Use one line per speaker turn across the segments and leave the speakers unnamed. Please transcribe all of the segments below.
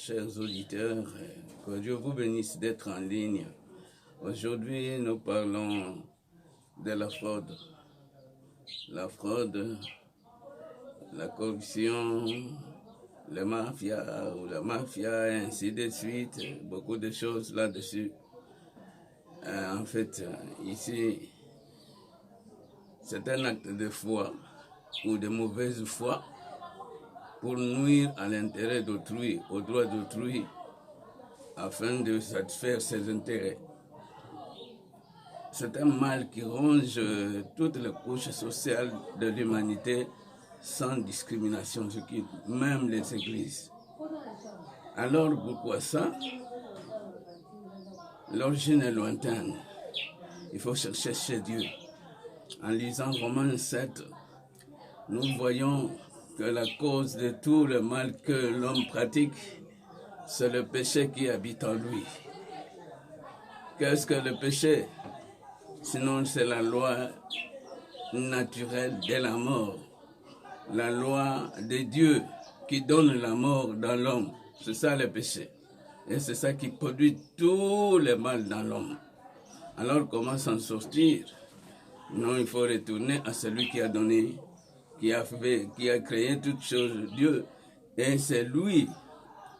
chers auditeurs, que Dieu vous bénisse d'être en ligne. Aujourd'hui, nous parlons de la fraude. La fraude, la corruption, le mafia ou la mafia, et ainsi de suite, beaucoup de choses là-dessus. En fait, ici, c'est un acte de foi ou de mauvaise foi pour nuire à l'intérêt d'autrui, au droit d'autrui, afin de satisfaire ses intérêts. C'est un mal qui ronge toutes les couches sociales de l'humanité sans discrimination, ce qui même les églises. Alors pourquoi ça? L'origine est lointaine. Il faut chercher chez Dieu. En lisant Romains 7, nous voyons que la cause de tout le mal que l'homme pratique, c'est le péché qui habite en lui. Qu'est-ce que le péché? Sinon, c'est la loi naturelle de la mort. La loi de Dieu qui donne la mort dans l'homme. C'est ça le péché. Et c'est ça qui produit tout le mal dans l'homme. Alors, comment s'en sortir? Non, il faut retourner à celui qui a donné, qui a créé toutes choses, Dieu. Et c'est lui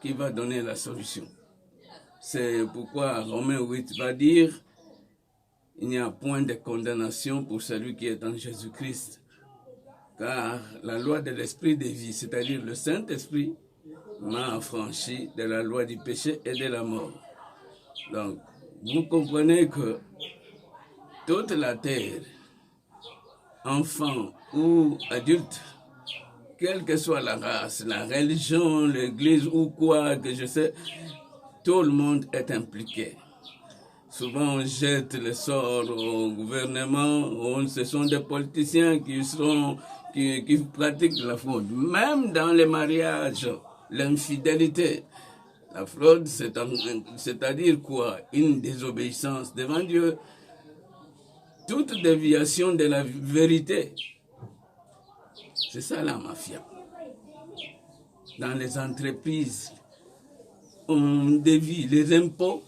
qui va donner la solution. C'est pourquoi Romains 8 va dire: il n'y a point de condamnation pour celui qui est en Jésus-Christ. Car la loi de l'esprit de vie, c'est-à-dire le Saint-Esprit, m'a affranchi de la loi du péché et de la mort. Donc, vous comprenez que toute la terre, enfants ou adultes, quelle que soit la race, la religion, l'église ou quoi que je sais, tout le monde est impliqué. Souvent on jette le sort au gouvernement, ce sont des politiciens qui pratiquent la fraude. Même dans les mariages, l'infidélité. La fraude, c'est-à-dire quoi? Une désobéissance devant Dieu. Toute déviation de la vérité. C'est ça la mafia. Dans les entreprises, on dévie les impôts,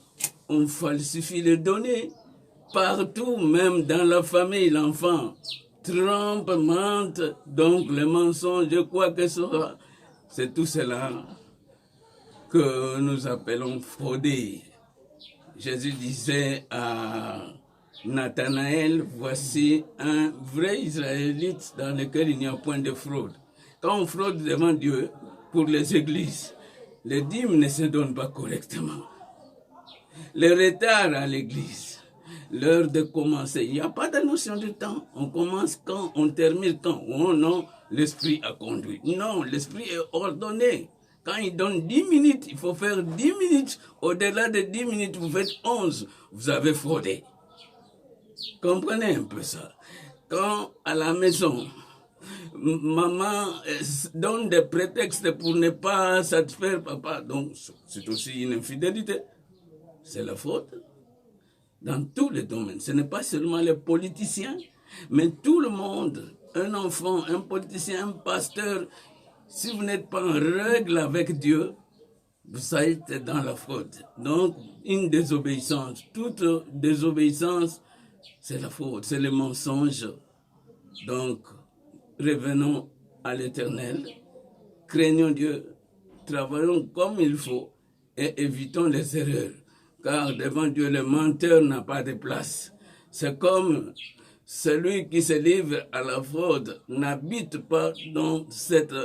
on falsifie les données. Partout, même dans la famille, l'enfant trompe, mente, donc le mensonge, quoi que ce soit. C'est tout cela que nous appelons frauder. Jésus disait à Nathanaël: voici un vrai Israélite dans lequel il n'y a point de fraude. Quand on fraude devant Dieu, pour les églises, les dîmes ne se donnent pas correctement. Le retard à l'église, l'heure de commencer, il n'y a pas de notion de temps. On commence quand, on termine quand. Oh non, l'esprit a conduit. Non, l'esprit est ordonné. Quand il donne 10 minutes, il faut faire 10 minutes. Au-delà de 10 minutes, vous faites 11. Vous avez fraudé. Comprenez un peu ça. Quand à la maison, maman donne des prétextes pour ne pas satisfaire papa, donc c'est aussi une infidélité. C'est la faute. Dans tous les domaines. Ce n'est pas seulement les politiciens, mais tout le monde. Un enfant, un politicien, un pasteur. Si vous n'êtes pas en règle avec Dieu, vous êtes dans la faute. Donc, une désobéissance. Toute désobéissance, c'est la faute, c'est le mensonge. Donc, revenons à l'Éternel, craignons Dieu, travaillons comme il faut et évitons les erreurs. Car devant Dieu, le menteur n'a pas de place. C'est comme celui qui se livre à la fraude n'habite pas dans cette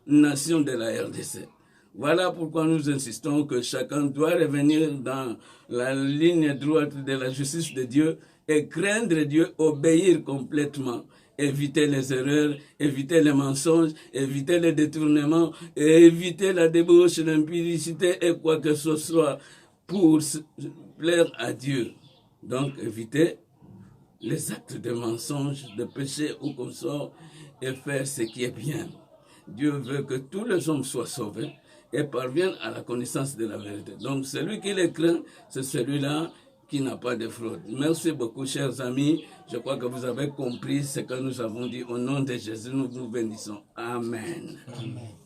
nation de la RDC. Voilà pourquoi nous insistons que chacun doit revenir dans la ligne droite de la justice de Dieu et craindre Dieu, obéir complètement, éviter les erreurs, éviter les mensonges, éviter les détournements, et éviter la débauche, l'impudicité et quoi que ce soit pour plaire à Dieu. Donc éviter les actes de mensonge, de péché ou consort et faire ce qui est bien. Dieu veut que tous les hommes soient sauvés et parviennent à la connaissance de la vérité. Donc celui qui les craint, c'est celui-là qui n'a pas de fraude. Merci beaucoup, chers amis. Je crois que vous avez compris ce que nous avons dit. Au nom de Jésus, nous vous bénissons. Amen. Amen.